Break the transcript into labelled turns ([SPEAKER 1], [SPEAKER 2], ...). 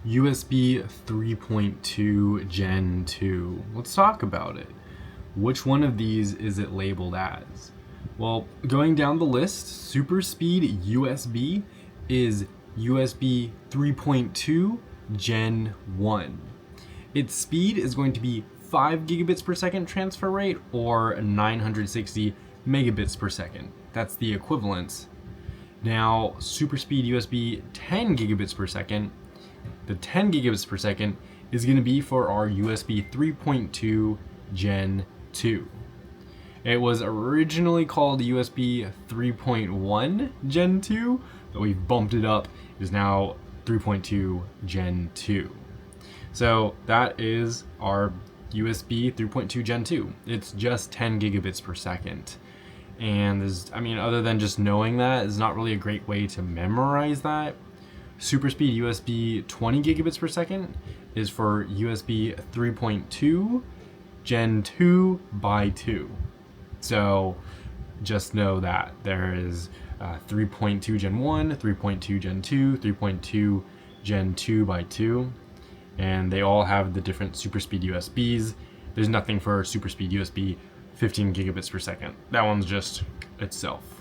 [SPEAKER 1] USB 3.2 Gen 2. Let's talk about it. Which one of these is it labeled as? Well, going down the list, SuperSpeed USB is USB 3.2 Gen 1. Its speed is going to be 5 gigabits per second transfer rate or 960 megabits per second. That's the equivalence. Now, SuperSpeed USB 10 gigabits per second, the 10 gigabits per second is going to be for our USB 3.2 Gen 2. It was originally called USB 3.1 Gen 2, but we've bumped it up. It is now 3.2 Gen 2. So that is our USB 3.2 Gen 2. It's just 10 gigabits per second. And other than just knowing that, is not really a great way to memorize that. SuperSpeed USB 20 gigabits per second is for USB 3.2 Gen 2 by 2. So just know that there is 3.2 Gen 1, 3.2 Gen 2, 3.2 Gen 2 by 2, and they all have the different SuperSpeed USBs. There's nothing for SuperSpeed USB 15 gigabits per second. That one's just itself.